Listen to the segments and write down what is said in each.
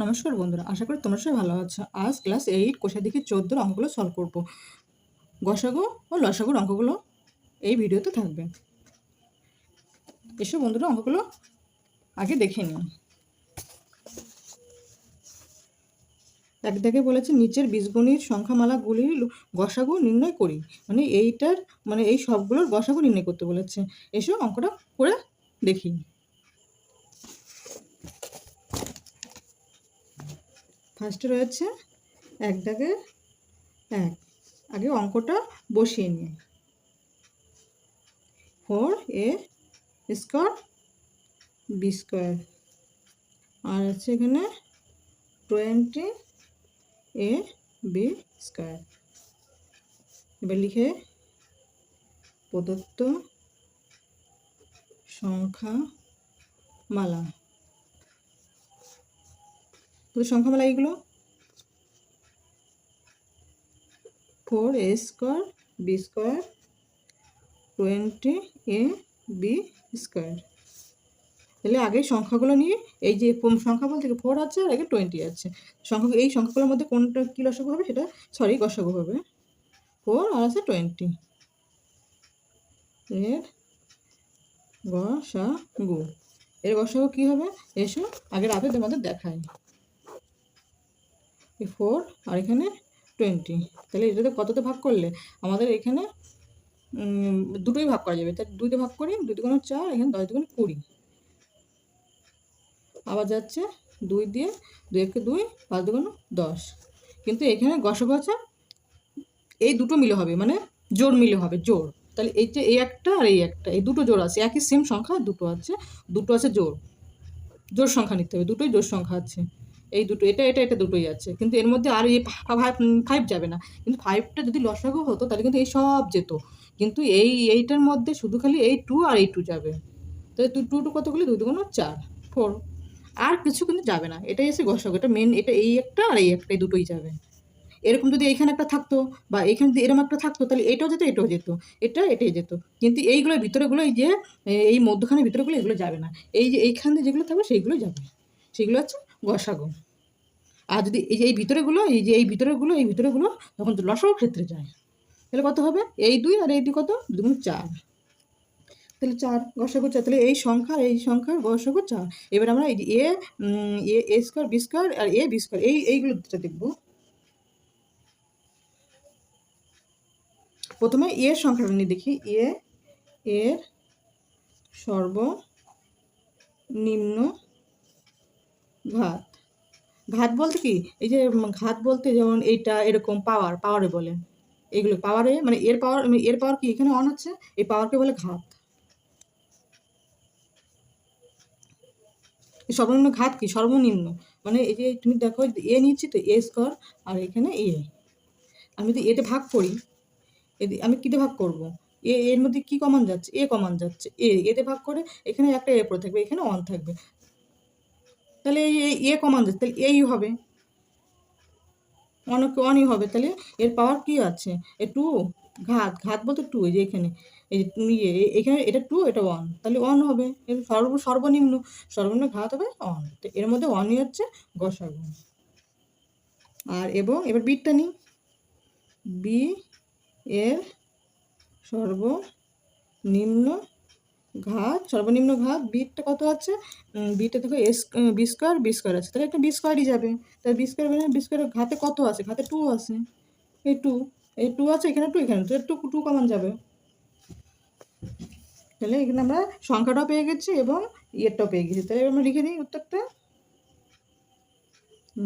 নমস্কার বন্ধুরা, আশা করি তোমরা সবাই ভালো আছো। আজ ক্লাস 8 কোষা দেখি 14 অঙ্কগুলো সলভ করব। গসাগু ও লসাগুর অঙ্কগুলো এই ভিডিওতে থাকবে। এসব বন্ধুরা অঙ্কগুলো আগে দেখে নিন। এক দাগে বলেছে নিচের বীজগণিত সংখ্যামালাগুলির গসাগু নির্ণয় করি। এই সবগুলোর গসাগু নির্ণয় করতে বলেছে। এসব অঙ্কটা করে দেখি। ফার্স্টে রয়েছে এক দাগে 1। আগে অঙ্কটা বসিয়ে নিই। 4a স্কোয়ার বি স্কোয়ার আর আছে এখানে 20ab স্কোয়ার। এবার লিখে প্রদত্ত সংখ্যামালা এইগুলো 4a square b square 20ab square. তাহলে আগে সংখ্যাগুলো নিয়ে এই যে সংখ্যা বলতে 4 আছে আর আগে 20 আছে। এই সংখ্যাগুলোর মধ্যে কোনটা কী লসাগু হবে সেটা গসাগু হবে। 4 আর আছে 20 এর গসাগু। গসাগু কী হবে এসো আগের রাতে তোমাদের দেখাই। 4 আর এখানে 20, তাহলে এটাতে কততে ভাগ করলে আমাদের এখানে দুটোই ভাগ করা যাবে। তাই 2তে ভাগ করি, 2 দুগুণে 4, এখানে 10 দুগুণে 20। আবার যাচ্ছে 2 দিয়ে, 2 একে 2, 5 দুগুণে 10। কিন্তু এখানে গসাগু আছে এই দুটো মিলে হবে, মানে জোড় মিলে হবে, জোড়। তাহলে এই যে এই একটা আর এই একটা, এই দুটো জোড় আছে, একই সেম সংখ্যা দুটো আছে জোড় সংখ্যা নিতে হবে, দুটোই জোড় সংখ্যা আছে। এই দুটো এটা দুটোই আছে, কিন্তু এর মধ্যে আর এই 5 যাবে না। কিন্তু 5টা যদি লসাগু হতো তাহলে কিন্তু এই সব যেত, কিন্তু এইটার মধ্যে শুধু খালি এই 2 আর এই 2 যাবে। তাহলে 2 কতগুলি, 2 দুগুণে 4, 4, আর কিছু কিন্তু যাবে না। এটাই এসে গসাগু, এটা মেন, এটা এই একটা আর এই একটা, এই দুটোই যাবে। এরকম যদি এইখানে একটা থাকতো বা এইখানে যদি এরকম একটা থাকতো তাহলে এটাও যেত, এটাও যেত, এটাই যেত। কিন্তু এইগুলোর ভিতরেগুলো, এই যে এই মধ্যখানের ভিতরেগুলো, এগুলো যাবে না। এই যে এইখানে যেগুলো থাকবে সেইগুলো যাবে, সেগুলো হচ্ছে গসাগু। আর যদি এই ভিতরেগুলো, এই ভিতরেগুলো তখন লসাগু ক্ষেত্রে যায়। তাহলে কত হবে, এই 2 আর এই 2 কত, 2 গুণ 4, তাহলে 4 গসাগু 4। তাহলে এই সংখ্যার গসাগু 4। এবার আমরা এই যে এ স্কোয়ার বি স্কোয়ার আর এ বি স্কোয়ার এইগুলো দেখবো। প্রথমে এর সংখ্যাটা নিয়ে দেখি। এর সর্বনিম্ন ঘাত। ঘাত বলতে কি, এই যে ঘাত বলতে যেমন এইটা এরকম পাওয়ারে বলে, এগুলো পাওয়ারে, মানে এর পাওয়ার কি এখানে 1 আছে, এই পাওয়ারকে বলে ঘাত। সর্বনিম্ন ঘাত কি, সর্বনিম্ন মানে এই যে তুমি দেখো এ নিচ্ছি তো এ স্কোয়ার আর এখানে আমি যদি এতে ভাগ করি, আমি কিতে ভাগ করব, এর মধ্যে কি কমন যাচ্ছে, এ কমন যাচ্ছে, এতে ভাগ করে এখানে একটা এ পড়ে থাকবে, এখানে 1 থাকবে, তাহলে এ কমন যাচ্ছে, তাহলে এই হবে, অনই হবে। তাহলে এর পাওয়ার কি আছে, এ 2, ঘাত বলতে 2, এই যে এখানে এই যে এখানে এটা 2, এটা 1, তাহলে 1 হবে। এর সর্বনিম্ন ঘাত হবে 1। তো এর মধ্যে 1ই হচ্ছে গসাগু। আর এবার বিটটা নিই। বি এর সর্বনিম্ন ঘাত বিটটা কত আছে, বিটটা দেখো বি স্কোয়ার আছে, তাহলে একটা বি স্কোয়ারই যাবে। তাহলে বি স্কোয়ারের ঘাতে কত আছে, ঘাতে 2 আছে, এই 2 আছে, এখানে 2, এখানে 2 কমন যাবে। তাহলে এখানে আমরা সংখ্যাটাও পেয়ে গেছি এবং ইয়েরটাও পেয়ে গেছি। তাহলে আমরা লিখে দিই উত্তরটা।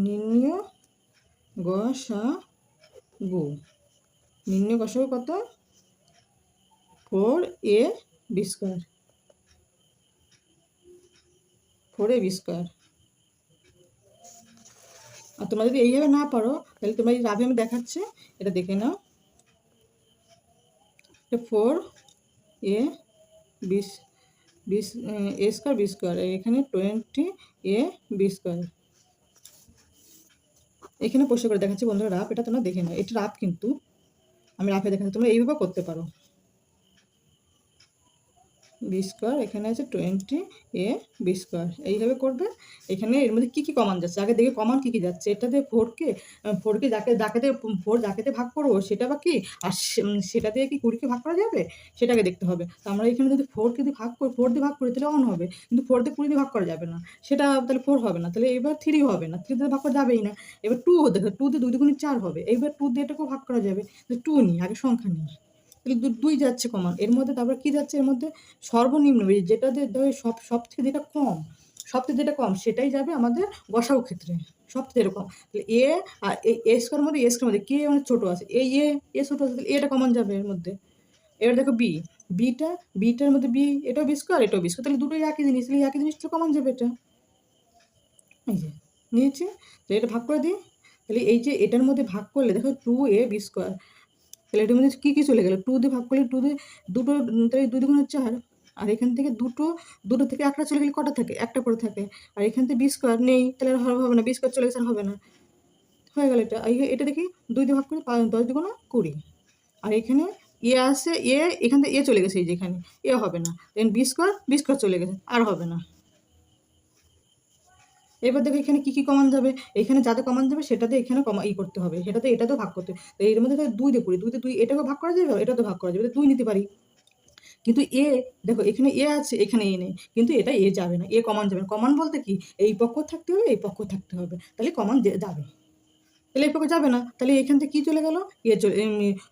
নির্ণয় গসাগু কত, 4ab স্কোয়ার, 4ab স্কোয়ার। আর তোমরা যদি এইভাবে না পারো তাহলে তোমরা এই রাভে আমি দেখাচ্ছি, এটা দেখে নাও। 4a স্কোয়ার বি স্কোয়ার, এখানে 20ab স্কোয়ার। এখানে প্রশ্ন করে দেখাচ্ছি বন্ধুরা, রাফ, এটা তোমরা দেখে নাও, এটা রাফ, কিন্তু আমি রাফে দেখাচ্ছি, তোমরা এইভাবে করতে পারো। বি স্কোয়ার, এখানে আছে 20 এ বি স্কোয়ার। এইভাবে করবে। এখানে এর মধ্যে কী কী কমান যাচ্ছে আগে দেখে, কমান কী কী যাচ্ছে। এটাতে ফোরকে যাকে ভাগ করবো সেটা বা কি, আর সেটা দিয়ে কি 20কে ভাগ করা যাবে সেটাকে দেখতে হবে। তো আমরা এখানে যদি 4 দিয়ে ভাগ করি তাহলে 1 হবে, কিন্তু 4 দিয়ে 20 দিয়ে ভাগ করা যাবে না, সেটা তাহলে 4 হবে না, তাহলে এবার 3 হবে না, 3 দিয়ে ভাগ করা যাবেই না। এবার 2 দেখো, 2 দিয়ে 2 দুগুণে 4 হবে, এইবার 2 দিয়ে এটাকেও ভাগ করা যাবে, 2 নিই, আগে সংখ্যা নিই। তাহলে 2 যাচ্ছে কমন, এর মধ্যে তারপর কি যাচ্ছে, এর মধ্যে সর্বনিম্ন যেটা সব থেকে যেটা কম সেটাই যাবে আমাদের গসাগু ক্ষেত্রে, সব থেকে যেটা কম। তাহলে এ আর এ স্কোয়ার মধ্যে কে অনেক ছোটো আছে, এ ছোটো আছে, তাহলে এটা কমন যাবে এর মধ্যে। এবার দেখো বিটার মধ্যে এটাও বি স্কোয়ার, এটাও বি স্কোয়ার, তাহলে দুটোই একই জিনিস, তাহলে একই জিনিসটা কমন যাবে এটা। এই যে নিয়েছি, তাহলে এটা ভাগ করে দিই। তাহলে এই যে এটার মধ্যে ভাগ করলে দেখো 2a বি স্কোয়ার, তাহলে এটার মধ্যে কী কী চলে গেলো, 2 দিয়ে ভাগ করলে 2 দিয়ে দুটো, তাহলে 2 দুগুণে 4, আর এখান থেকে দুটো থেকে একটা চলে গেলে কটা থাকে, একটা করে থাকে, আর এখান থেকে বি স্কোয়ার নেই, তাহলে হবে না, বি স্কোয়ার চলে গেছে, আর হবে না, হয়ে গেল এটা। এটা দেখি 2 দিয়ে ভাগ করে 10 দুগুণ 20, আর এখানে আছে এখান থেকে চলে গেছে, এই যে এখানে হবে না, দেন বি স্কোয়ার চলে গেছে, আর হবে না। এবার দেখো এখানে কী কী কমান যাবে, এখানে যাতে কমান যাবে সেটাতে এখানে করতে হবে, এটাতেও ভাগ করতে হবে। তো এর মধ্যে 2 দিয়ে করি, 2 দিয়ে 2 এটাকেও ভাগ করা যাবে, এটাতেও ভাগ করা যাবে, 2 নিতে পারি। কিন্তু দেখো এখানে আছে, এখানে নেই, কিন্তু এটা যাবে না, কমান যাবে না। কমান বলতে কি, এই পক্ষ থাকতে হবে, এই পক্ষ থাকতে হবে, তাহলে কমান যাবে। তাহলে এই পক্ষ যাবে না, তাহলে এখান থেকে কী চলে গেল,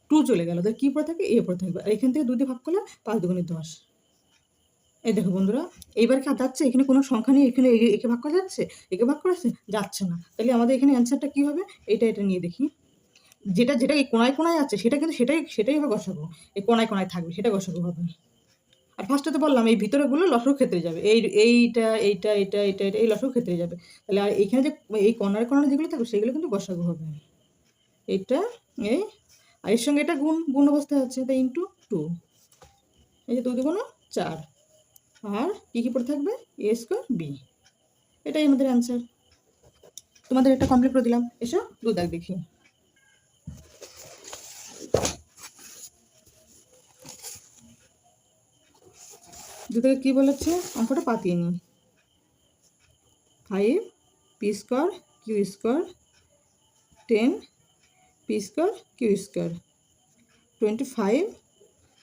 2 চলে গেল, তাহলে কী পড়ে থাকে, পড়ে থাকবে, আর এখান থেকে 2 দিয়ে ভাগ করলে 5 দুগুণে 10। এই দেখো বন্ধুরা, এইবার কি যাচ্ছে, এখানে কোনো সংখ্যা নেই, এখানে একে ভাগ করা যাচ্ছে, একে ভাগ করা যাচ্ছে না, তাহলে আমাদের এখানে অ্যান্সারটা কী হবে, এটা নিয়ে দেখি। যেটা এই কোনায় আছে সেটা কিন্তু সেটাই হবে গসাগু, এই কোনায় থাকবে সেটা গসাগু হবে। আর ফার্স্টে তো বললাম এই ভিতরেগুলো লসাগু ক্ষেত্রে যাবে, এইটা এই লসাগু ক্ষেত্রে যাবে, তাহলে আর এইখানে যে এই কর্নার যেগুলো থাকবে সেগুলো কিন্তু গসাগু হবে। এইটা এই, আর এর সঙ্গে এটা গুণ অবস্থায় আছে, তাই ইন্টু 2, এই যে 2 দুগুণ 4, আর কী পড়ে থাকবে, এ স্কোয়ার বি, এটাই আমাদের অ্যান্সার। তোমাদের এটা কমপ্লিট করে দিলাম, এসো 2 দাগ দেখি। দুটোকে কী বলেছে, অঙ্কটা পাতিয়ে নিই। 5 p square q square, 10 p square q square, 25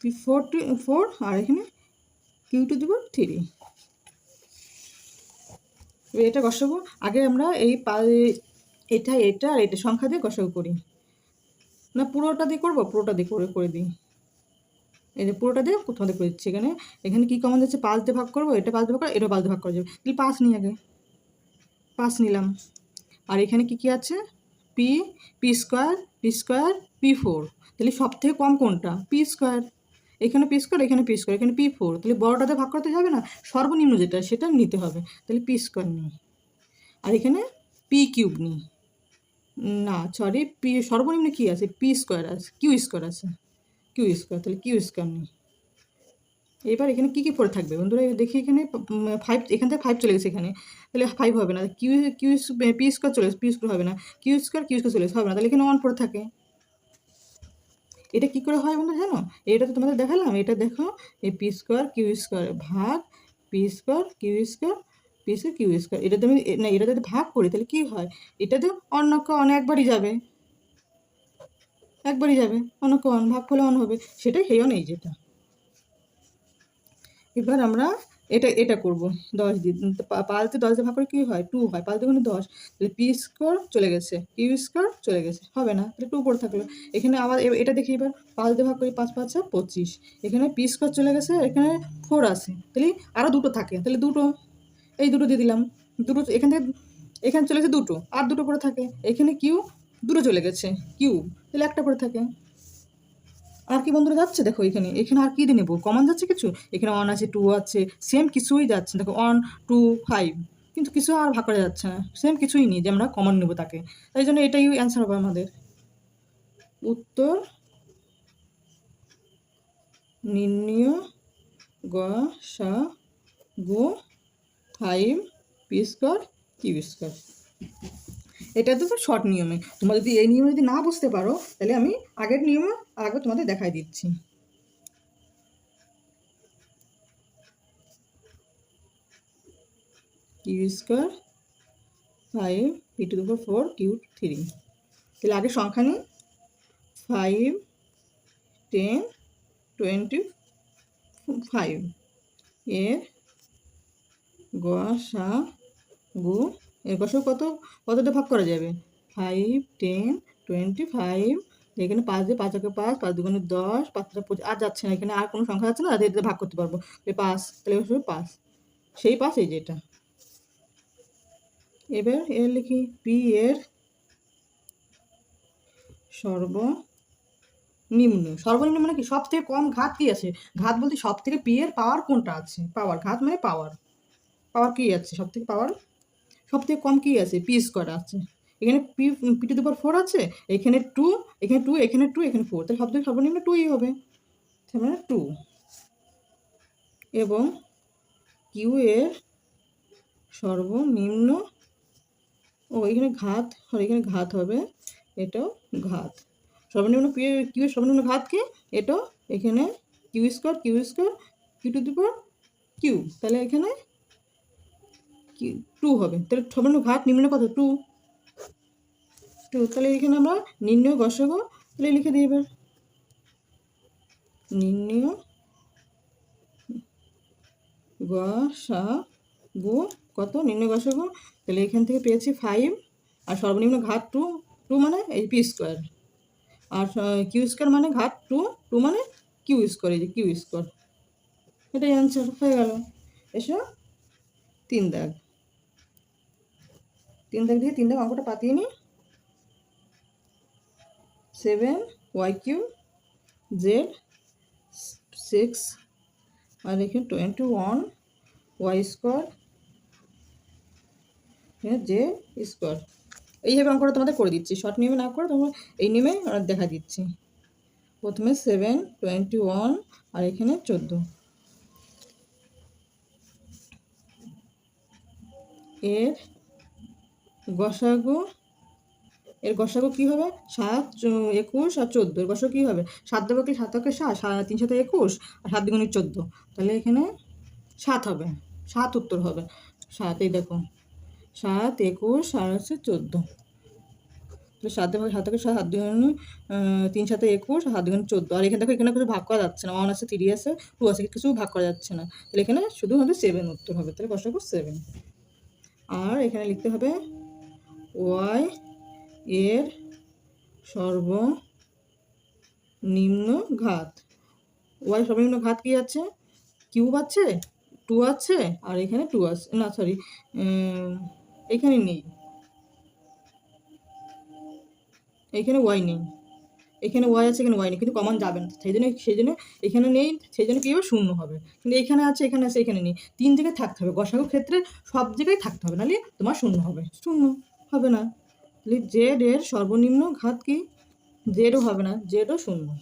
p 4 আর এখানে কিউ টু দিব 3। এটা গসাগু, আগে আমরা এটা আর এটা সংখ্যা দিয়ে গসাগু করি না, পুরোটা দিয়ে করবো, পুরোটা দিয়ে করে দিই। এই যে পুরোটা দিয়ে তোমাদের করে দিচ্ছি। এখানে কী কমন যাচ্ছে, 5 দিয়ে ভাগ করবো, এটা 5 দিয়ে ভাগ করবো, এটা 5 দিয়ে ভাগ করা যাবে, তাহলে 5 নিই, আগে 5 নিলাম। আর এখানে কী আছে, পি স্কোয়ার P4, তাহলে সব থেকে কম কোনটা, পি স্কোয়ার, এখানে পি স্কোয়ার, এখানে P4, তাহলে বড়টাতে ভাগ করতে যাবে না, সর্বনিম্ন যেটা সেটা নিতে হবে, তাহলে পি স্কোয়ার নিই। আর এখানে পি কিউব নিই, না সরি, সর্বনিম্ন কী আছে, পি স্কোয়ার আছে, কিউ স্কোয়ার আছে, তাহলে কিউ স্কোয়ার নিই। এবার এখানে কী পড়ে থাকবে বন্ধুরা, দেখি এখানে 5, এখান থেকে 5 চলে গেছে এখানে, তাহলে 5 হবে না, পি স্কোয়ার চলে গেছে, পি স্কোয়ার হবে না, কিউ স্কোয়ার চলে গেছে, হবে না, তাহলে এখানে 1 পড়ে থাকে। এটা কী করে হয় বন্ধু জানো, এটা তো তোমাদের দেখালাম, এটা দেখো, এই পি স্কোয়ার ভাগ পি স্কোয়ার কিউ স্কোয়ার, এটা তুমি না, এটা যদি ভাগ করি তাহলে কী হয়, এটা তো একবারই যাবে, অন্য ভাগ করলে অন হবে, সেটাই এই যেটা। এবার আমরা এটা করব 10 দিয়ে, 5 দিয়ে 10 দিয়ে ভাগ করে কী হয়, 2 হয়, 5 দুগুণে 10, তাহলে পি স্কোয়ার চলে গেছে, কিউ স্কোয়ার চলে গেছে, হবে না, তাহলে 2 পড়ে থাকলো। এখানে আবার এটা দেখি, এবার 5 দিয়ে ভাগ করি, 5 5 25, এখানে পি স্কোয়ার চলে গেছে, এখানে 4 আছে, তাহলে আরও দুটো থাকে, তাহলে দুটো দিয়ে দিলাম, এখানে চলে গেছে দুটো, আর দুটো পড়ে থাকে, এখানে দুটো চলে গেছে, তাহলে একটা পড়ে থাকে। আর কি বন্ধুরা যাচ্ছে, দেখো এখানে আর কি দিয়ে নেবো, কমন যাচ্ছে কিছু, এখানে 1 আছে, 2 আছে, সেম কিছুই যাচ্ছে, দেখো 1 2 5, কিন্তু কিছু আর ভাগ করা যাচ্ছে না, সেম কিছুই নেই যে আমরা কমন নেবো তাকে, তাই জন্য এটাই অ্যান্সার হবে আমাদের। উত্তর নির্ণয় গসাগু 5 পি স্কোয়ার কিউ স্কোয়ার। এটা তো শর্ট নিয়মে, তোমরা যদি এই নিয়মে যদি না বুঝতে পারো তাহলে আমি আগের নিয়মে আগে তোমাদের দেখাই দিচ্ছি। Q square 5 p⁴ q3। তাহলে আগে সংখ্যা নিই 5 10 25 এর গসাগু কতটা ভাগ করা যাবে 5 10 25 এখানে 5 দিয়ে 5 একে 5 5 দুগুণে 10 5 25 আর যাচ্ছে না, এখানে আর কোনো সংখ্যা যাচ্ছে না, আর এটাতে ভাগ করতে পারবো 5, তাহলে 5 সেই 5 এই যেটা। এবার এর লিখি পি এর সর্বনিম্ন মানে কি সব থেকে কম ঘাত কি আছে, ঘাত বলতে সব থেকে পি এর পাওয়ার কোনটা আছে, পাওয়ার, ঘাত মানে পাওয়ার কি আছে সব থেকে পাওয়ার সব থেকে কম কি আছে পি স্কোয়ার আছে, এখানে p⁴ আছে, এখানে 2 এখানে 2 এখানে 2 এখানে 4, তাহলে সব থেকে সর্বনিম্ন 2ই হবে, মানে 2। এবং কিউ এর সর্বনিম্ন এখানে ঘাত হবে, এটাও ঘাত, সর্বনিম্ন কিউ এর সর্বনিম্ন ঘাত কি, এটাও এখানে কিউ স্কোয়ার q⁴ তাহলে এখানে 2 হবে, তাহলে সর্বনিম্ন ঘাত নিম্ন কত 2, তাহলে এখানে আমরা নির্ণয় গসাগু তাহলে লিখে দিই। এবার নির্ণয় গসাগু কত, নির্ণয় গসাগু তাহলে এখান থেকে পেয়েছি 5 আর সর্বনিম্ন ঘাত 2 মানে এই পি স্কোয়ার, আর কিউ স্কোয়ার মানে ঘাত 2 মানে কিউ স্কোয়ার, এই যে কিউ স্কোয়ার, এটাই অ্যান্সার হয়ে গেল। এসো 3 দাগ দিয়ে 3 দাগ অঙ্কটা পাতিয়ে নিই। 7y³ z 6 আর এখানে 21y² z স্কোয়ার, এইভাবে অঙ্কটা তোমাদের করে দিচ্ছি, শর্ট নিয়মে না করে তোমরা এই নিয়মে আমরা দেখা দিচ্ছি। প্রথমে 7 21 আর এখানে 14 এর গসাগু কী হবে 7 21 আর 14, এর গসাগু কী হবে 7 দেবো কি 7 কে 7 3 7 21 আর 7 দুগুণে 14, তাহলে এখানে 7 হবে, 7 উত্তর হবে 7, এই দেখো 7 21 আর হচ্ছে 14, তাহলে 7 দেবো 7 কে 7 7 দুগুণে 3 7 21 আর 7 দুগুণে 14, আর এখানে দেখো এখানে কিছু ভাগ করা যাচ্ছে না, 1 আছে 3 আছে 2 আছে, কিছু ভাগ করা যাচ্ছে না, তাহলে এখানে শুধু হবে 7 উত্তর হবে, তাহলে গসাগু 7। আর এখানে লিখতে হবে ওয়াই এর সর্বনিম্ন ঘাত, ওয়াই সর্বনিম্ন ঘাত কি আছে, কিউব আছে 2 আছে আর এখানে 2 আছে, না সরি এখানে নেই, এখানে ওয়াই নেই, এখানে ওয়াই আছে এখানে ওয়াই নেই, কিন্তু কমন যাবে না, সেই জন্য এখানে নেই, সেই জন্য কী হবে 0 হবে, কিন্তু এখানে আছে এখানে আছে এখানে নেই, 3 জায়গায় থাকতে হবে, গসাগুর ক্ষেত্রে সব জায়গায় থাকতে হবে, নাহলে তোমার 0 হবে, 0 হবে না। তাহলে জেড এর সর্বনিম্ন ঘাত কি, জেডও হবে না, জেডও 0,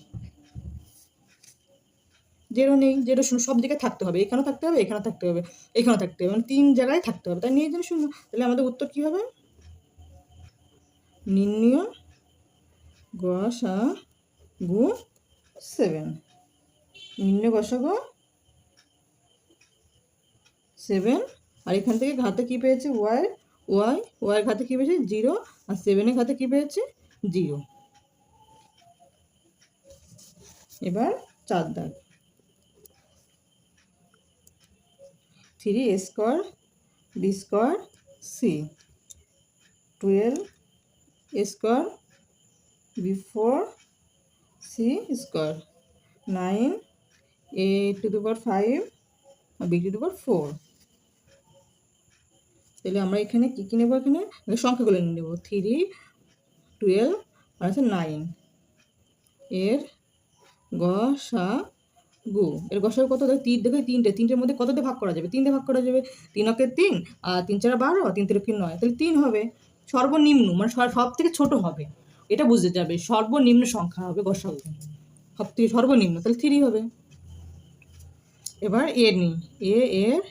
জেডও নেই, জেডও 0, সব জায়গায় থাকতে হবে, এখানেও থাকতে হবে এখানেও থাকতে হবে এখানেও থাকতে হবে, মানে 3 জায়গায় থাকতে হবে, তাই নিয়ে জন্য 0, তাহলে আমাদের উত্তর কী হবে নির্ণয় গসাগু 7, নির্ণয় গসাগু 7, আর এখান থেকে ঘাতে কী পেয়েছে ওয়াই ঘাতে কী পেয়েছে 0, আর 7-এর ঘাতে কী পেয়েছে 0। এবার 4 দাগ 3a² b² c 12a² b4 c² 9a⁵ আর b⁴। তাহলে আমরা এখানে কী কী নেব, এখানে সংখ্যাগুলো নিয়ে নেব 3 12 আর আছে 9, এর গসাগু কত, দেখো 3টের মধ্যে কত দিয়ে ভাগ করা যাবে, 3 দিয়ে ভাগ করা যাবে, 3 অকে 3 আর 3 4 12 3 3 9, তাহলে 3 হবে, সর্বনিম্ন মানে সব থেকে ছোট হবে, এটা বুঝতে যাবে, সর্বনিম্ন সংখ্যা হবে গসাগু, সব থেকে সর্বনিম্ন, তাহলে 3 হবে। এবার এর নিই, এর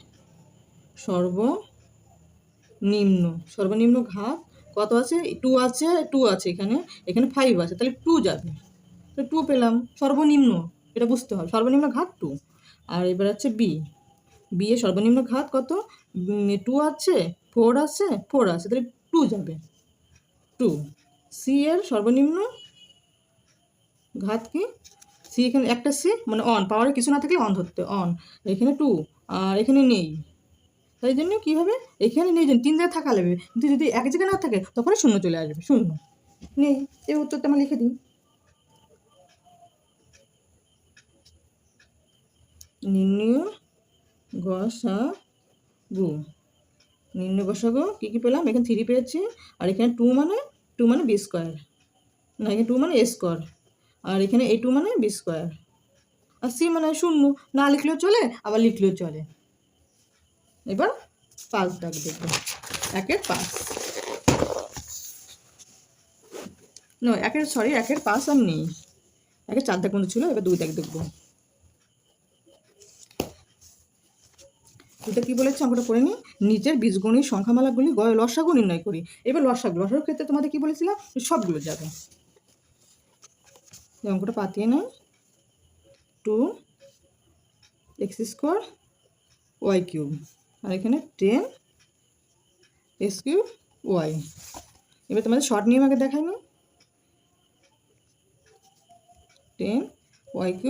সর্বনিম্ন ঘাত কত আছে 2 আছে এখানে 5 আছে, তাহলে 2 যাবে, তাহলে 2 পেলাম, সর্বনিম্ন এটা বুঝতে হবে, সর্বনিম্ন ঘাত 2। আর এবার আছে বি এর সর্বনিম্ন ঘাত কত টু আছে, ফোর আছে, ফোর আছে, তাহলে টু যাবে, টু। সি এর সর্বনিম্ন ঘাত কি? সি এখানে একটা সি মানে অন, পাওয়ারে কিছু না থাকলে অন ধরতে, অন। এখানে টু, আর এখানে নেই, তাই জন্য কী হবে, এখানে নেই, যেন তিন জায়গায় থাকা লাগবে, কিন্তু যদি এক জায়গায় না থাকে তখন শূন্য চলে আসবে, শূন্য নেই। এই উত্তরটা আমরা লিখে দিই। নির্ণয় গসাগু, নির্ণয় গসাগু কী কী পেলাম, এখানে থ্রি পেয়েছি, আর এখানে টু মানে বি স্কোয়ার, না এখানে টু মানে এ স্কোয়ার, আর এখানে এ টু মানে বি স্কোয়ার, আর সি মানে শূন্য, না লিখলেও চলে আবার লিখলেও চলে। এবার 5 দাগ দেখবো, 1-এর 5, না 1-এর 5 আর নেই, 1-এর 4 দাগ পর্যন্ত ছিল, এবার 2 দাগ দেখবো। এটা কি বলেছে অঙ্কটা পড়ে নিই। নিচের বীজগণিত সংখ্যামালাগুলি লসাগু নির্ণয় করি। এবার লসাগুর ক্ষেত্রে তোমাদের কি বলেছিলাম, সবগুলো যাবে। অঙ্কটা পাতিয়ে নেয়, 2x² y³ আর এখানে 10x³ y। এবার তোমাদের শর্ট নিয়ম আগে দেখাই না, 10y³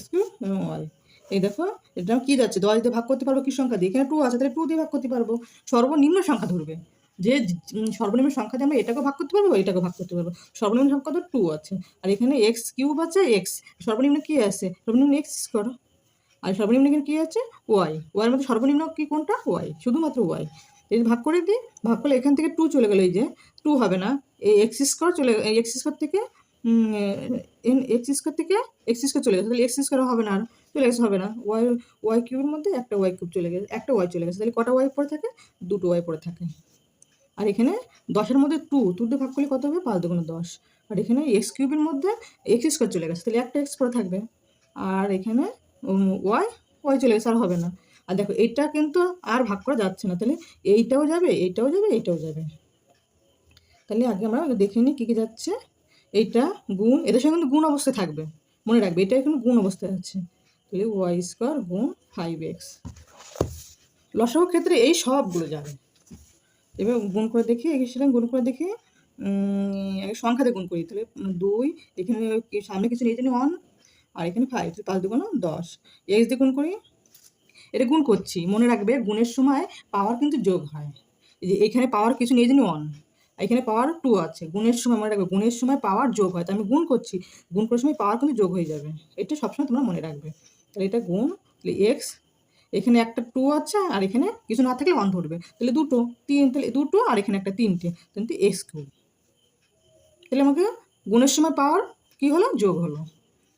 x³ এবং y। এই দেখো এটা কি যাচ্ছে, 10 দিয়ে ভাগ করতে পারবো কি সংখ্যা দিয়ে, এখানে 2 আছে তাহলে 2 দিয়ে ভাগ করতে পারবো, সর্বনিম্ন সংখ্যা ধরবে, যে সর্বনিম্ন সংখ্যা দিয়ে আমরা এটাকেও ভাগ করতে পারবো, এটাকেও ভাগ করতে পারবো, সর্বনিম্ন সংখ্যা তো 2 আছে, আর এখানে x³ আছে, x সর্বনিম্ন কি আছে, সর্বনিম্ন x², আর সর্বনিম্ন এখানে কি আছে y, এর মধ্যে সর্বনিম্ন কি কোনটা, y, শুধুমাত্র y। যদি ভাগ করে দিই, ভাগ করলে এখান থেকে 2 চলে গেলো, এই যে 2 হবে না, এই x² চলে, এই x² থেকে x² থেকে x² চলে গেছে, তাহলে x² হবে না, আর চলে গেছে, হবে না, y³ এর মধ্যে একটা y³ চলে গেছে, একটা y চলে গেছে, তাহলে কটা y পড়ে থাকে, দুটো y পড়ে থাকে। আর এখানে 10-এর মধ্যে 2 দিয়ে ভাগ করলে কত হবে, 5 দুগুণে 10, আর এখানে x³ এর মধ্যে x² চলে গেছে, তাহলে একটা x পড়ে থাকবে, আর এখানে y চলে গেছে, আর হবে না। আর দেখো এটা কিন্তু আর ভাগ করা যাচ্ছে না, তাহলে এইটাও যাবে, এইটাও যাবে, এইটাও যাবে। তাহলে আগে আমরা দেখে নিই কী কী যাচ্ছে। এইটা গুণ, এদের সঙ্গে কিন্তু গুণ অবস্থায় থাকবে, মনে রাখবে এটা এখন গুণ অবস্থায় আছে, তাহলে y² গুণ 5x। লসাগুর ক্ষেত্রে এই সবগুলো যাবে। এবার গুণ করে দেখি, সেটা গুণ করে দেখি, সংখ্যাতে গুণ করি, তাহলে 2, এখানে সামনে কিছু নেই জন্য 1, আর এখানে 5, 5 দুগুণ 10, x দিয়ে গুণ করি, এটা গুণ করছি, মনে রাখবে গুণের সময় পাওয়ার কিন্তু যোগ হয়, এই যে এখানে পাওয়ার কিছু নেই জন্য 1, এখানে পাওয়ার 2 আছে, গুণের সময় মনে রাখবে গুণের সময় পাওয়ার যোগ হয়, তাই আমি গুণ করছি, গুণ করার সময় পাওয়ার কিন্তু যোগ হয়ে যাবে, এটা সবসময় তোমরা মনে রাখবে। তাহলে এটা গুণ, তাহলে x, এখানে একটা 2 আছে, আর এখানে কিছু না থাকলে 1 ধরবে, তাহলে 2, 3, তাহলে 2, আর এখানে একটা 3টে, কিন্তু x³। তাহলে আমাকে গুণের সময় পাওয়ার কি হলো, যোগ হলো,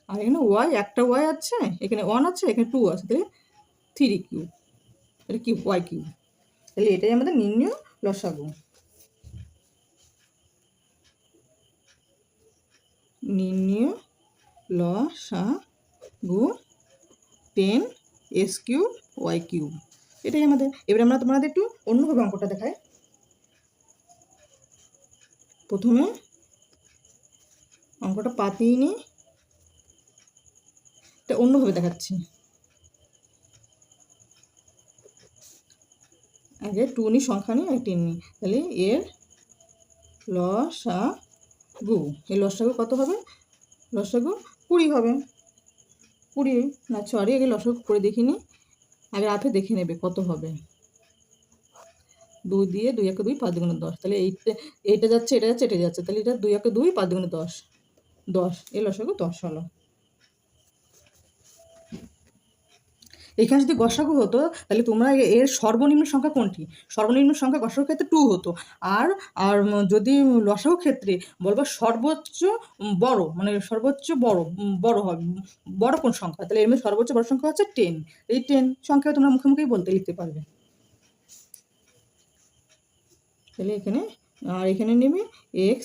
আর এখানে একটা y আছে, এখানে 1 আছে, এখানে 2 আছে, তাহলে 3³ এটা কি y³। তাহলে এটাই আমাদের নির্ণয় লসাগু। নির্ণয় লসাগু 10x³ y³, এটাই আমাদের। এবার আমরা তোমাদের একটু অন্যভাবে অঙ্কটা দেখাই। প্রথমে অঙ্কটা পাতিয়ে নিই, এটা অন্যভাবে দেখাচ্ছি। আগে 2 নিই, সংখ্যা নিই, আর 10 নিই, তাহলে এর লসাগু, এই লসাগু কত হবে, লসাগু 20 হবে, 20 না সরি, আগে লসাগু করে দেখিনি, আগে রাতে দেখে নেবে কত হবে। 2 দিয়ে 2 একে 2, 5 দুগুণে 10, তাহলে এইটা যাচ্ছে, এটা যাচ্ছে, এটা যাচ্ছে, তাহলে এটা 2 একে 2, 5 দুগুণে 10, 10, এই লসাগু 10 হলো। এখানে যদি গসাগু হতো তাহলে তোমরা এর সর্বনিম্ন সংখ্যা কোনটি, সর্বনিম্ন সংখ্যা গসাগুর ক্ষেত্রে 2 হতো, আর আর যদি লসাগুর ক্ষেত্রে বলবো সর্বোচ্চ বড়, মানে সর্বোচ্চ বড় হবে, বড় কোন সংখ্যা, তাহলে এর মধ্যে সর্বোচ্চ বড় সংখ্যা হচ্ছে 10, এই 10 সংখ্যা তোমরা মুখে মুখেই বলতে লিখতে পারবে। তাহলে এখানে, আর এখানে নেবে x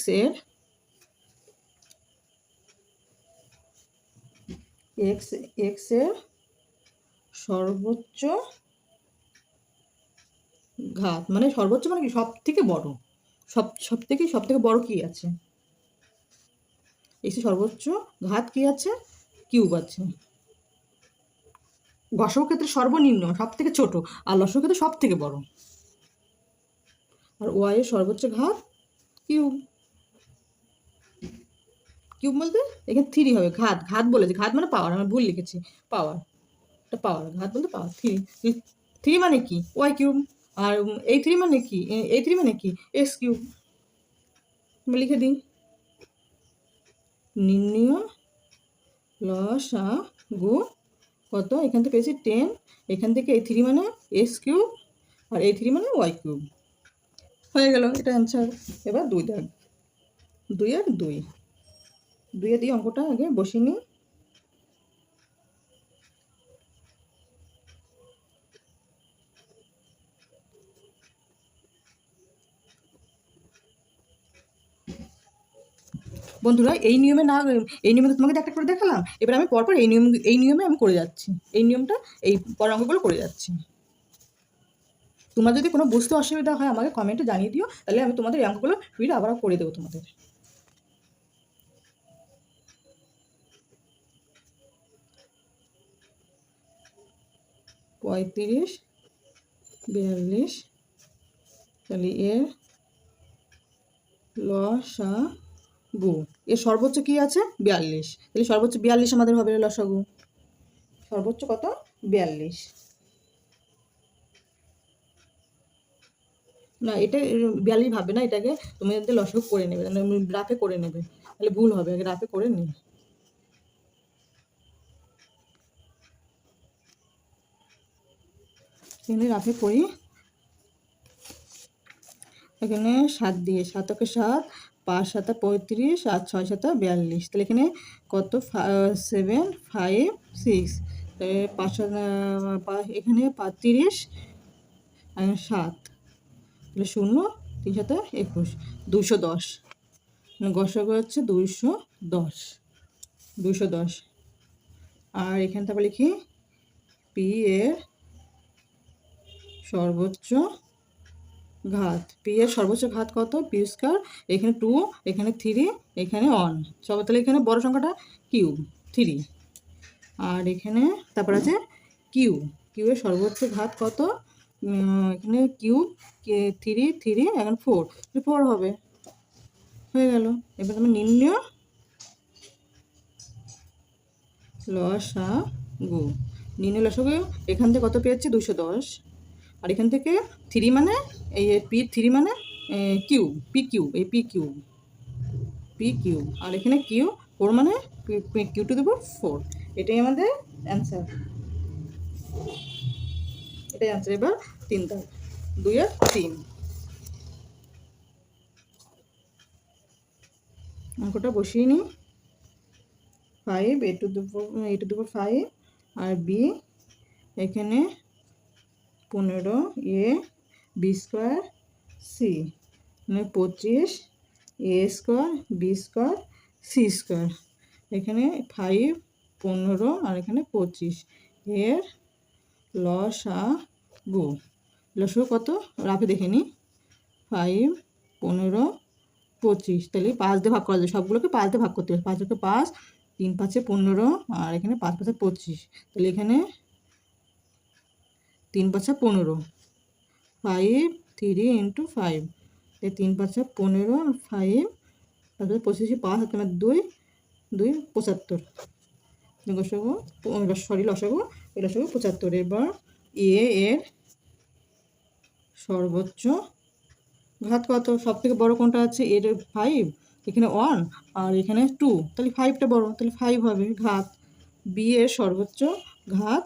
এর সর্বোচ্চ ঘাত, মানে সর্বোচ্চ মানে কি, সব থেকে বড়, সব থেকে বড় কি আছে, এক্সের সর্বোচ্চ ঘাত কি আছে, কিউব আছে, গসক ক্ষেত্রে সর্বনিম্ন সব থেকে ছোট, আর লসক ক্ষেত্রে সব থেকে বড়। আর ওয়াই এর সর্বোচ্চ ঘাত কিউব। কিউব বলতে এখানে থ্রি হবে, ঘাত ঘাত বলেছে, ঘাত মানে পাওয়ার, আমি ভুল লিখেছি, পাওয়ার, এটা পাওয়ার, ঘাত বলতে পাওয়ার। থ্রি, থ্রি মানে কি ওয়াই কিউব, আর এই থ্রি মানে কি, এই থ্রি মানে কি এক্স কিউব। আমি লিখে দিই, নির্ণয় লসাগু কত, এখান থেকে পেয়েছি 10, এখান থেকে এই থ্রি মানে এক্স কিউব, আর এই থ্রি মানে ওয়াই কিউব। হয়ে গেল, এটা অ্যান্সার। এবার 2 দাগ, 2 আর 2, 2 দিয়ে অঙ্কটা আগে বসিয়ে নিই। বন্ধুরা এই নিয়মে না, এই নিয়মে তো তোমাকে একটা করে দেখালাম, এবার আমি পরপর এই নিয়মে আমি করে যাচ্ছি, এই নিয়মটা এই পর অঙ্কগুলো করে যাচ্ছি। তোমার যদি কোনো বুঝতে অসুবিধা হয় আমাকে কমেন্টে জানিয়ে দিও, তাহলে আমি তোমাদের এই অঙ্কগুলো ভিডিও আবার করে দেবো তোমাদের। পঁয়ত্রিশ, 42, তাহলে এর লসাগু, এর সর্বোচ্চ কি আছে 42, তাহলে সর্বোচ্চ 42 আমাদের হবে লসাগু, সর্বোচ্চ কত 42। না এটা 42 ভাববে না, এটাকে তুমি লসাগু করে নেবে, রাফে করে নেবে, তাহলে ভুল হবে, আগে রাফে করে নেবে। এখানে রাফে করি, এখানে 7 দিয়ে, 7 কে 7, 5 7 35, আর 6 7 42, তাহলে এখানে কত 7 5 6, 5 এখানে 35 আর 7, তাহলে 0 3 7 21, 210, গসাগু হচ্ছে 210, 210। আর এখানে তারপর লিখি পি এর সর্বোচ্চ ঘাত, পি এর সর্বোচ্চ ঘাত কত, পি স্কয়ার, এখানে 2, এখানে 3, এখানে 1, সব, তাহলে এখানে বড় সংখ্যাটা কিউব 3, আর এখানে তারপর আছে কিউ, কিউ এর সর্বোচ্চ ঘাত কত, এখানে কিউব 3 3, এখন 4, 4 হবে, হয়ে গেল। এবার আমি নির্ণয় লসাগু, নির্ণয় লসাগু, এখান থেকে কত পেয়েছি 210, আর এখান থেকে 3 মানে এই পি 3 মানে কিউব, পি কিউব, এই পি কিউব, পি কিউব, আর এখানে কিউ 4 মানে কিউ টু দি পাওয়ার 4, এটাই আমাদের অ্যান্সার, এটাই অ্যান্সার। এবার 3 দাগ, 2 আর 3, অঙ্কটা বসিয়ে নিই। 5 a টু দি পাওয়ার 5, আর বি এখানে 15 এ, বি স্কোয়ার, সি মানে 25 a square, b square, c square, এখানে 5 15, আর এখানে 25, এর লসাগু, লসাগু কত রাফে দেখে নিই, 5 15 25, তাহলে 5 দিয়ে ভাগ করা যায়, সবগুলোকে 5 দিয়ে ভাগ করতে হবে, 5 থেকে 5, 3 5 15, আর এখানে 5 5 25, তাহলে এখানে 3 5 15, 5 3 ইন্টু 5, 3 5 15, 5, তারপরে 25 5 হাতে 2 2 75, লসাগু, সরি লসাগু, এই লসাগু 75। এবার এ এর সর্বোচ্চ ঘাত কত, সব থেকে বড় কোনটা আছে, এর 5, এখানে 1, আর এখানে 2, তাহলে 5টা বড়, তাহলে 5 হবে ঘাত। বি এর সর্বোচ্চ ঘাত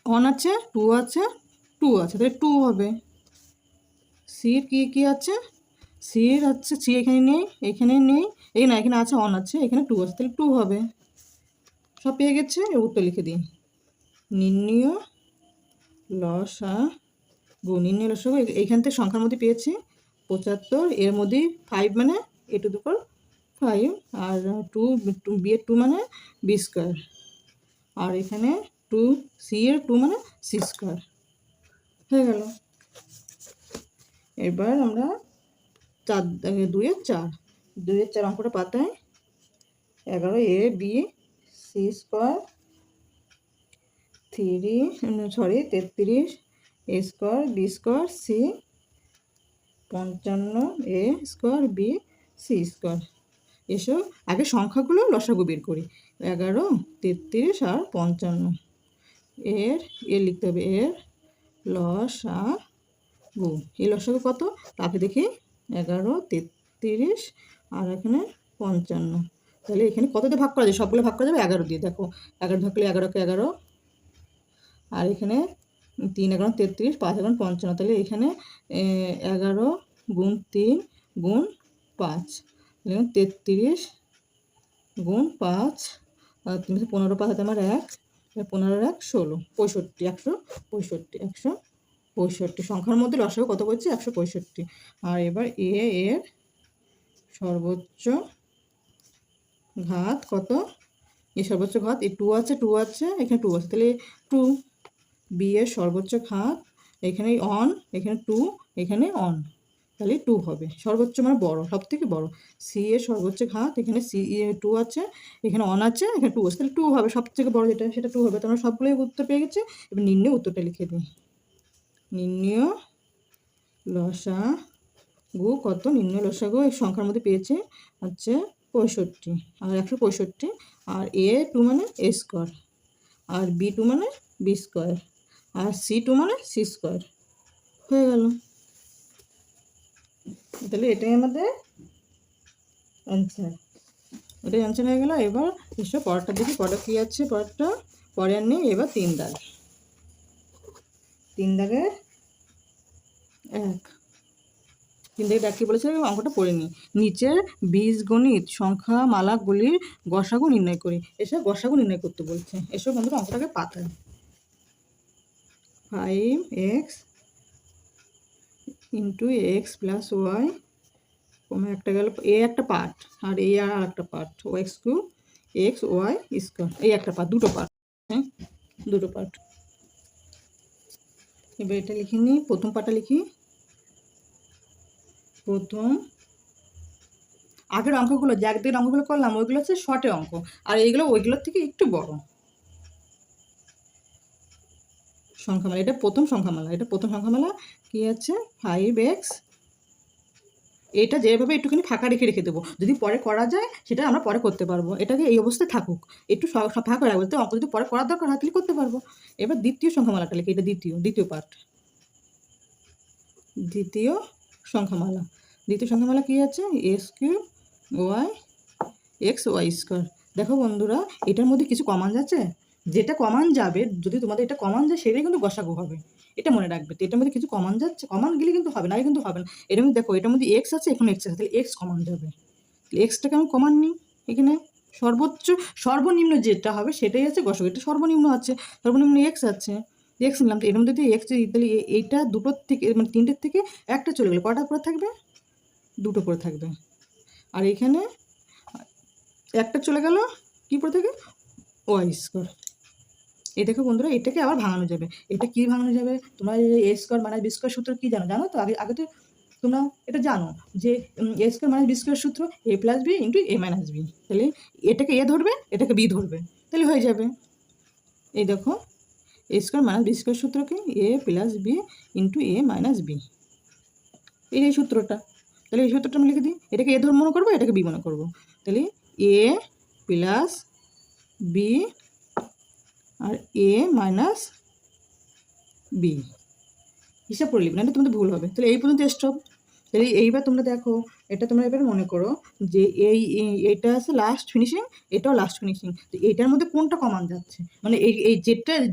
1 আছে, 2 আছে, 2 আছে, তাহলে 2 হবে। সির কি কি আছে, সির আছে, সি এখানে নেই, এখানে নেই, এই না এখানে আছে 1 আছে, এখানে 2 আছে, তাহলে 2 হবে। সব পেয়ে গেছে, উত্তর লিখে দিই, নির্ণয় লসাগু, নির্ণয় লসাগু, এইখান থেকে সংখ্যার মধ্যে পেয়েছি 75, এর মধ্যে 5 মানে এ two the power 5, R 2 B এর 2 মানে বি স্কোয়ার, আর এখানে 2 সি এর 2 মানে সি স্কোয়ার, হয়ে গেল। এবার আমরা 4 2 এর 4, 2 এর 4 অঙ্কটা পাতায় 11 A B C square 33 A square b square C 55 A square B C square. এসো আগে সংখ্যাগুলো লসাগু বের করি। 11, 33 আর 55 এর লিখতে হবে এর লসাগু। এই লসাগু কত? তাকে দেখি 11, 33 আর এখানে 55। তাহলে এখানে কততে ভাগ করা যায়? সবগুলো ভাগ করা যাবে 11 দিয়ে। দেখো 11 ভাগ করলে 11কে 11, আর এখানে 3 11 33, 5 11 55। তাহলে এখানে 11 গুণ 3 গুণ 5, 33 গুণ 5 আর 15 5 হাতে আমার 1, 15 1 16, 65, 165 সংখ্যার মধ্যে লসাগু কত বলছে? 165। আর এবার এর সর্বোচ্চ ঘাত কত? এই সর্বোচ্চ ঘাত এই 2 আছে, 2 আছে, এখানে 2 আছে, তাহলে 2। বি এর সর্বোচ্চ ঘাত এখানে অন, এখানে 2, এখানে অন, তাহলে 2 হবে সর্বোচ্চ, মানে বড়, সব থেকে বড়। সি এর সর্বোচ্চ ঘাত এখানে 2 আছে, এখানে অন আছে, এখানে 2 আছে, তাহলে 2 হবে সব থেকে বড় যেটা, সেটা 2 হবে। তো আমরা সবগুলোই উত্তর পেয়ে গেছি। এবার নির্ণয় উত্তরটা লিখে দিই। নির্ণয় লসাগু কত? নির্ণয় লসাগু এই সংখ্যার মধ্যে পেয়েছে হচ্ছে 65 আর 165। আর A2 মানে A স্কোয়ার, আর B2 মানে B স্কোয়ার, আর C2 মানে C স্কোয়ার। হয়ে গেল। তাহলে এটাই আমাদের অ্যান্সার, এটাই অ্যান্সার হয়ে গেল। এবার এসব পরেরটা দেখি, পরেরটা কী আছে? পরেরটা পরে আর নেই। এবার 3 দাগ, 3 দাগের 1, 3 দাগের 1 কী বলেছে? অঙ্কটা পড়ে নিই। নিচের বীজগণিত সংখ্যামালাগুলির গসাগু নির্ণয় করি। এসব গসাগু নির্ণয় করতে বলছে। এসব বন্ধুরা অঙ্কটাকে পাতায় 5x into x plus Y, একটা গেল এ একটা পার্ট, আর এই আর একটা part, y x cube x y square, এই একটা পার্ট, দুটো পার্ট, হ্যাঁ দুটো পার্ট। এবার এটা লিখে নিই, প্রথম পার্টটা লিখি। প্রথম আগের অঙ্কগুলো যে একদিন অঙ্কগুলো করলাম ওইগুলো হচ্ছে শর্টের অঙ্ক, আর এইগুলো ওইগুলোর থেকে একটু বড় সংখ্যামালা। এটা প্রথম সংখ্যামালা, এটা প্রথম সংখ্যামালা। কি আছে? 5x, এটা যেভাবে একটুখানি ফাঁকা রেখে রেখে দেবো, যদি পরে করা যায় সেটা আমরা পরে করতে পারবো। এটাকে এই অবস্থায় থাকুক, একটু ফাঁকা রাখবো, তো অঙ্ক যদি পরে করার দরকার হয় তাহলে করতে পারবো। এবার দ্বিতীয় সংখ্যামালাটা লিখি, এটা দ্বিতীয় পার্ট, দ্বিতীয় সংখ্যামালা। দ্বিতীয় সংখ্যামালা কী আছে? X cube y x y square. দেখো বন্ধুরা, এটার মধ্যে কিছু কমান যাচ্ছে, যেটা কমান যাবে, যদি তোমাদের এটা কমান যায় সেটাই কিন্তু গসাগু হবে, এটা মনে রাখবে। তো এটার মধ্যে কিছু কমান যাচ্ছে, কমান গেলে কিন্তু হবে না, কিন্তু হবে না। এটার মধ্যে দেখো, এটার মধ্যে এক্স আছে, এখানে এক্স আছে, তাহলে এক্স কমান যাবে, তাহলে এক্সটাকে আমি কমান নিই। এখানে সর্বনিম্ন যেটা হবে সেটাই আছে গসাগু। এটা সর্বনিম্ন আছে, সর্বনিম্ন এক্স আছে, এক্স নিলাম। তো এর মধ্যে যদি এক্স, তাহলে এইটা দুটোর থেকে, মানে 3টের থেকে একটা চলে গেলে কটা করে থাকবে? 2টো করে থাকবে। আর এখানে একটা চলে গেল, কী পড়ে থাকে? Y square. এই দেখো বন্ধুরা, এটাকে আবার ভাঙানো যাবে। এটা কি ভাঙানো যাবে? তোমরা এ স্কোয়ার মাইনাস বি স্কোয়ার সূত্র কি জানো? জানো তো? আগে তো তোমরা এটা জানো যে এ স্কোয়ার মাইনাস বি স্কোয়ার সূত্র এ প্লাস বি ইন্টু এ মাইনাস বি। তাহলে এটাকে এ ধরবে, এটাকে বি ধরবে, তাহলে হয়ে যাবে। এই দেখো, এ স্কোয়ার মাইনাস বি স্কোয়ার সূত্রকে এ প্লাস বি ইন্টু এ মাইনাস বি, এই সূত্রটা। তাহলে এই সূত্রটা আমি লিখে দিই। এটাকে এ ধর মনে করবো, এটাকে বি মনে করবো। তাহলে এ প্লাস বি আর এ মাইনাস বি হিসাব করে লিখবে, না তোমাদের ভুল হবে। তাহলে এই পর্যন্ত স্টপ। তাহলে এইবার তোমরা দেখো, এটা তোমরা এবার মনে করো যে এইটা আছে লাস্ট ফিনিশিং, এটাও লাস্ট ফিনিশিং। তো এইটার মধ্যে কোনটা কমান যাচ্ছে, মানে এই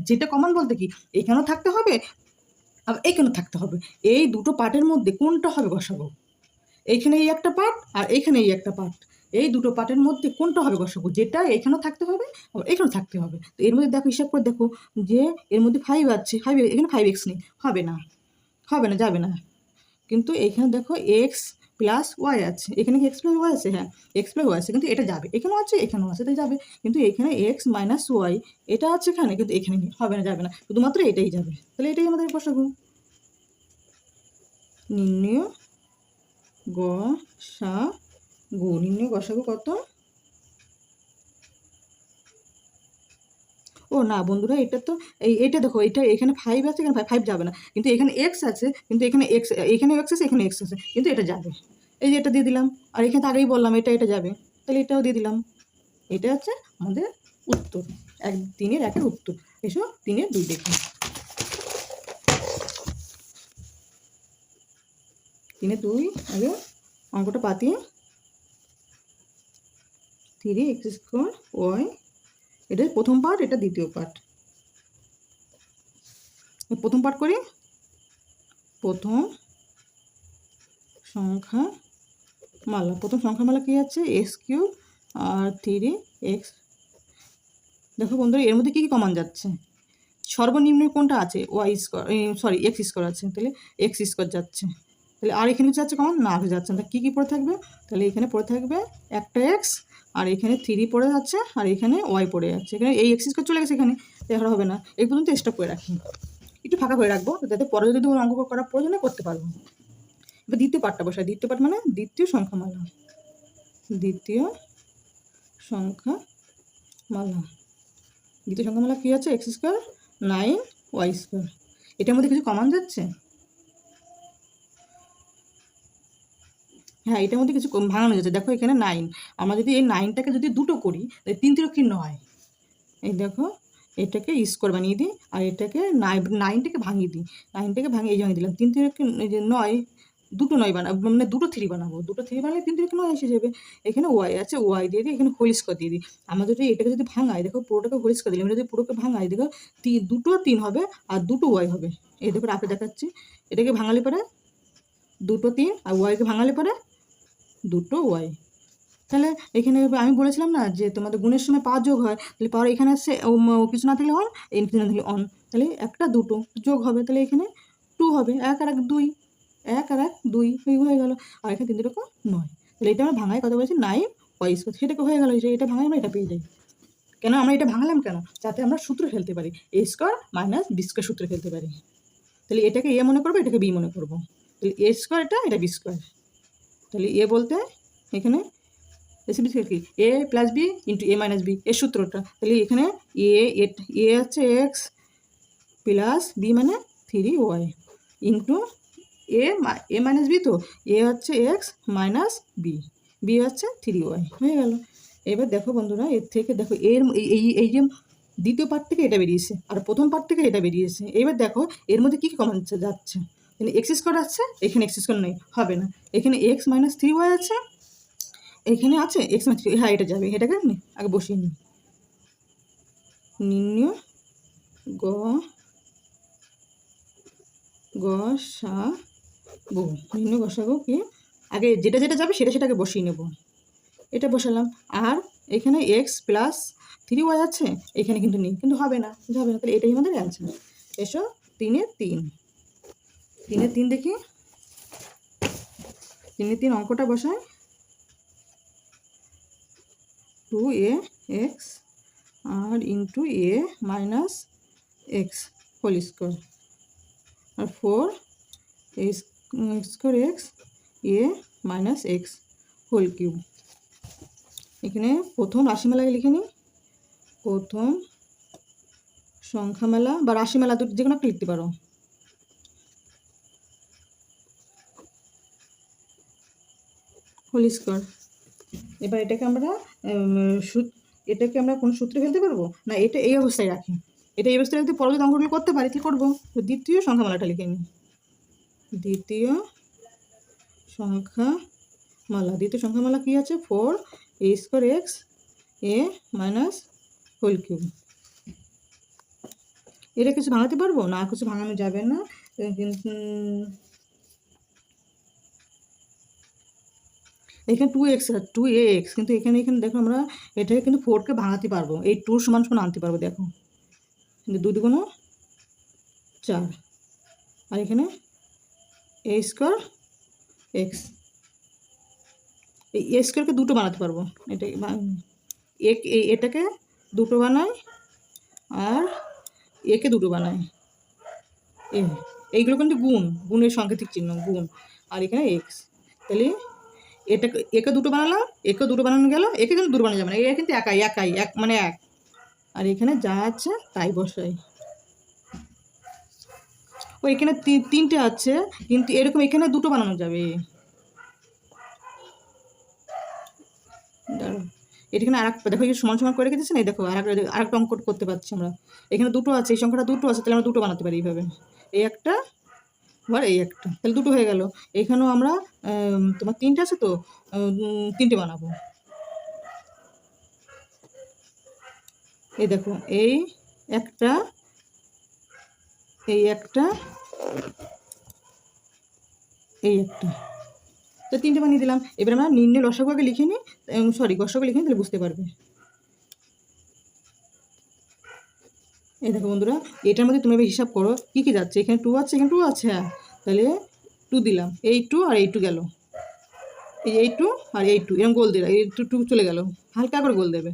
যেটা কমান বলতে কি, এখানেও থাকতে হবে আবার এইখানেও থাকতে হবে। এই দুটো পার্টের মধ্যে কোনটা হবে গসাগু? এইখানে এই একটা পার্ট আর এইখানে এই একটা পার্ট, এই দুটো পার্টের মধ্যে কোনটা হবে গসাগু? যেটা এখানেও থাকতে হবে আবার এখানেও থাকতে হবে। তো এর মধ্যে দেখো, হিসাব করে দেখো যে এর মধ্যে 5 আছে, 5 এখানে 5x নেই, হবে না, যাবে না। কিন্তু এখানে দেখো এক্স প্লাস ওয়াই আছে, এখানে কি এক্স প্লাস ওয়াই আছে? হ্যাঁ, এক্স প্লাস ওয়াই আছে, কিন্তু এটা যাবে, এখানেও আছে, এখানেও আছে, তাই যাবে। কিন্তু এখানে এক্স মাইনাস ওয়াই এটা আছে এখানে, কিন্তু এখানে নেই, হবে না, যাবে না, শুধুমাত্র এটাই যাবে। তাহলে এটাই আমাদের গসাগু। নির্ণয় গসাগু কত? ও না বন্ধুরা, এটা তো এইটা দেখো, এটা এখানে 5 আছে, এখানে 5 যাবে না, কিন্তু এখানে এক্স আছে, কিন্তু এখানে এক্স, এখানে এক্স আছে, এখানে এক্স আছে, কিন্তু এটা যাবে। এই যে এটা দিয়ে দিলাম, আর এখানে তো আগেই বললাম এটা যাবে, তাহলে এটাও দিয়ে দিলাম। এটা হচ্ছে আমাদের উত্তর, 3-এর উত্তর। এসো 3-এর 2 দেখি। 3-এর 2 আগে অঙ্কটা পাতি। 3x²y, এটা প্রথম পার্ট, এটা দ্বিতীয় পার্ট। প্রথম পার্ট করি, প্রথম সংখ্যামালা। প্রথম সংখ্যামালা কি আছে? x³ আর 3x। দেখো বন্ধুরা, এর মধ্যে কী কী কমন যাচ্ছে? সর্বনিম্ন কোনটা আছে? x² আছে, তাহলে x² যাচ্ছে। তাহলে আর এখানে কিছু যাচ্ছে কমন? না, কিছু যাচ্ছে না। কী কী পড়ে থাকবে? তাহলে এখানে পড়ে থাকবে একটা x, আর এখানে 3 পড়ে যাচ্ছে, আর এখানে y পড়ে যাচ্ছে। এখানে এই x² চলে গেছে, এখানে দেখা হবে না। এই পর্যন্ত স্টপ করে রাখি, একটু ফাঁকা করে রাখবো, যাতে পরে যদি অঙ্ক করার প্রয়োজনে করতে পারবো। এবার দ্বিতীয় পার্টটা বসাই। দ্বিতীয় পার্ট মানে দ্বিতীয় সংখ্যামালা। দ্বিতীয় সংখ্যামালা কী আছে? x², 9y²। এটার মধ্যে কিছু কমন যাচ্ছে? হ্যাঁ, এটার মধ্যে কিছু ভাঙানো যাচ্ছে। দেখো এখানে 9, আমরা যদি এই 9টাকে যদি দুটো করি, তাহলে 3 9। এই দেখো, এটাকে স্কোয়ার বানিয়ে দিই, আর এটাকে 9টাকে ভাঙিয়ে দিই। 9টাকে ভাঙিয়ে এই ভাঙিয়ে দিলাম। 3 দুটো 9 বানাবো, মানে দুটো 3 বানাবো। দুটো 3 বানালে 3 এসে যাবে। এখানে ওয়াই আছে, ওয়াই দিয়ে দিই, এখানে হোল স্কোয়ার দিয়ে দিই। আমরা যদি এটাকে যদি ভাঙাই, দেখো পুরোটাকে হোল স্কোয়ার দিলাম, যদি পুরোকে ভাঙাই, দেখো দুটো 3 হবে, আর দুটো ওয়াই হবে। এই দেখো আপনি দেখাচ্ছি, এটাকে ভাঙালে পরে দুটো 3, আর ওয়াইকে ভাঙালে পরে দুটো ওয়াই। তাহলে এখানে আমি বলেছিলাম না যে তোমাদের গুণের সময় পাওয়ার যোগ হয়, তাহলে পাওয়ার এখানে আসছে কিছু না থাকলে অন, কিছু না থাকলে অন, তাহলে একটা দুটো যোগ হবে, তাহলে এখানে 2 হবে। 1 আর 1 2, 1 আর 1 2 হয়ে গেল। আর এখানে 3 রকম 9। তাহলে এটা আমরা ভাঙায় কথা বলেছি 9y², সেটাকে হয়ে গেল। এটা ভাঙায় আমরা এটা পেয়ে যাই। কেন আমরা এটা ভাঙালাম কেন? যাতে আমরা সূত্র ফেলতে পারি, a² - b² সূত্র ফেলতে পারি। তাহলে এটাকে এ মনে করবো, এটাকে বি মনে করবো। তাহলে a², এটা b²। তাহলে এ বলতে এখানে রেসিপি কি? a + b × a - b, এর সূত্রটা। তাহলে এখানে এ হচ্ছে x প্লাস বি মানে 3y ইন্টু a - b, তো এ হচ্ছে x মাইনাস বি হচ্ছে 3y, হয়ে গেল। এবার দেখো বন্ধুরা, এর থেকে দেখো এই যে দ্বিতীয় পার্ট থেকে এটা বেরিয়েছে, আর প্রথম পার্ট থেকে এটা বেরিয়েছে। এবার দেখো এর মধ্যে কী কী কমন যাচ্ছে? এখানে x² আছে, এখানে x² নেই, হবে না। এখানে x - 3y আছে, এখানে আছে x - 3, হ্যাঁ এটা যাবে। এটাকে আগে বসিয়ে নিই। নির্ণয় গসাগু। নির্ণয় গসাগু কি? আগে যেটা যাবে সেটাকে বসিয়ে নেব। এটা বসালাম, আর এখানে x + 3y আছে, এখানে কিন্তু নেই, কিন্তু হবে না। তাহলে এটাই আমাদের অ্যান্সার। এসো 3-এর 3। 3-এর 3 দেখি। 3-এর 3 অঙ্কটা বসাই। 2ax আর into a minus x whole square, আর 4a² x a minus x whole cube. এখানে প্রথম রাশিমালাকে লিখে নিই। প্রথম সংখ্যামালা বা রাশিমালা, যে কোনো একটা লিখতে পারো। Whole square. এবার এটাকে আমরা কোন সূত্রে ফেলতে পারবো না, এটা এই অবস্থায় রাখি। এটা এই অবস্থায় যদি পরবর্তী অঙ্কগুলো করতে পারি, কি করবো? দ্বিতীয় সংখ্যামালাটা লিখে নিই। দ্বিতীয় সংখ্যামালা কি আছে? 4a² x a minus whole cube. এটা কিছু ভাঙাতে পারবো না, কিছু ভাঙানো যাবে না, কিন্তু এখানে 2ax, কিন্তু এখানে দেখো আমরা এটাকে কিন্তু 4কে ভাঙাতে পারবো, এই 2 সমান আনতে পারবো। দেখো কিন্তু 2 2 4, আর এখানে a² x, এই a²কে দুটো বানাতে পারবো। এটাকে দুটো বানাই, আর একে দুটো বানাই। এইগুলো কিন্তু গুণের সাংকেতিক চিহ্ন, গুণ। আর এখানে এক্স। তাহলে একে দুটো বানালাম, একে দুটো বানানো গেল, একে কিন্তু দুটো বানানো যাবে না, এ কিন্তু এক মানে এক। আর এখানে যা আছে তাই বসাই। ও এখানে তিনটে আছে, কিন্তু এরকম এখানে দুটো বানানো যাবে। দাঁড়ো, এখানে আর একটা দেখো, এই সমান সমান করে রেখেছি না, এই দেখো আরেকটা অঙ্ক করতে পারছি আমরা। এখানে দুটো আছে, এই সংখ্যাটা দুটো আছে, তাহলে আমরা দুটো বানাতে পারি এইভাবে, এই একটা আবার এই একটা, তাহলে দুটো হয়ে গেল। এখানেও আমরা তোমার তিনটে আছে তো, তিনটে বানাবো। এই দেখো, এই একটা, এই একটা, এই একটা, তো তিনটে বানিয়ে দিলাম। এবার আমরা নির্ণয় লসাগু আগে লিখে নিই, সরি গসাগু লিখে নিই, তাহলে বুঝতে পারবে। এই দেখো বন্ধুরা, এটার মধ্যে তুমি এবার হিসাব করো কী কী যাচ্ছে। এখানে 2 আছে, এখানে 2 আছে, হ্যাঁ, তাহলে 2 দিলাম, এই 2 আর এই 2 গেল, এই 2 আর এই 2 এরকম গোল দিলাম, এই 2 চলে গেল, হালকা করে গোল দেবে।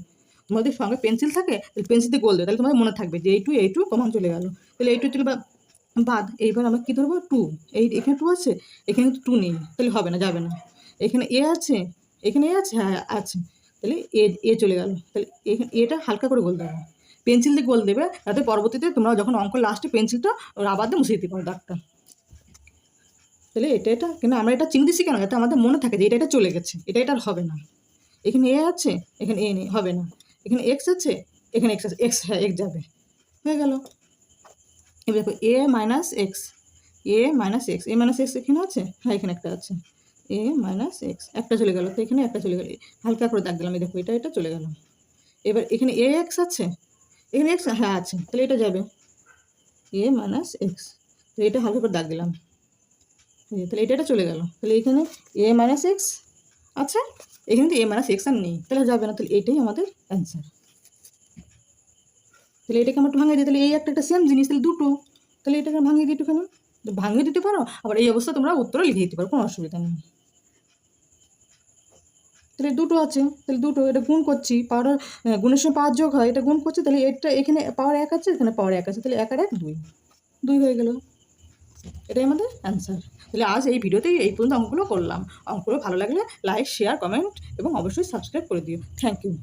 তোমাদের সঙ্গে পেন্সিল থাকে, তাহলে পেন্সিল দিয়ে গোল দেবে, তাহলে তোমাদের মনে থাকবে যে এই 2 কমন চলে গেল। তাহলে এই 2 চলে বাদ। এইবার আমরা কী ধরবো, 2, এখানে 2 আছে, এখানে কিন্তু 2 নেই, তাহলে হবে না, যাবে না। এখানে এ আছে, এখানে এ আছে, হ্যাঁ আছে, তাহলে এ চলে গেল, তাহলে এখানে এটা হালকা করে গোল দেবে, পেন্সিল দিয়ে গোল দেবে, যাতে পরবর্তীতে তোমরা যখন অঙ্ক লাস্টে পেন্সিলটা রাবার দিয়ে মুছে দিতে পারো দাগটা। তাহলে এটা কিন্তু আমরা এটা চিনি দিচ্ছি কেন, যাতে আমাদের মনে থাকে যে এটা চলে গেছে, এটা আর হবে না। এখানে এ আছে, এখানে এ নেই, হবে না। এখানে এক্স আছে, এখানে এক্স আছে, এক্স, হ্যাঁ এক্স যাবে, হয়ে গেল। এবার দেখো এ মাইনাস এক্স, এ মাইনাস এক্স, এ মাইনাস এক্স এখানে আছে, হ্যাঁ এখানে একটা আছে, এ মাইনাস এক্স, একটা চলে গেল, তো এখানে একটা চলে গেল, হালকা করে দাগ দিলাম, এই দেখো এটা চলে গেল। এবার এখানে এ এক্স আছে, এখানে এক্স, হ্যাঁ আছে, তাহলে এটা যাবে, এ মাইনাস এক্স, তো এটা হালকা করে দাগ দিলাম, তাহলে এটা চলে গেল। তাহলে এখানে এ মাইনাস এক্স আচ্ছা, এখানে তো এ মাইনাস এক্স আর নেই, তাহলে যাবে না, তাহলে এটাই আমাদের অ্যান্সার। তাহলে এটাকে আমরা একটু ভাঙিয়ে দিই, তাহলে এই একটা সেম জিনিস, তাহলে দুটো, তাহলে এটাকে ভাঙিয়ে দিই একটুখানি, ভাঙিয়ে দিতে পারো, আবার এই অবস্থা তোমরা উত্তরে লিখে দিতে পারো, কোনো অসুবিধা নেই। তাহলে দুটো আছে, তাহলে দুটো, এটা গুণ করছি, পাওয়ার গুণের সময় পাওয়ার যোগ হয়, এটা গুণ করছে, তাহলে এটা এখানে পাওয়ার 1 আছে, এখানে পাওয়ার 1 আছে, তাহলে 1 আর 1 2 হয়ে গেল, এটাই আমাদের অ্যান্সার। তাহলে আজ এই ভিডিওতে এই পর্যন্ত অঙ্কগুলো করলাম। অঙ্কগুলো ভালো লাগলে লাইক, শেয়ার, কমেন্ট এবং অবশ্যই সাবস্ক্রাইব করে দিও। Thank you.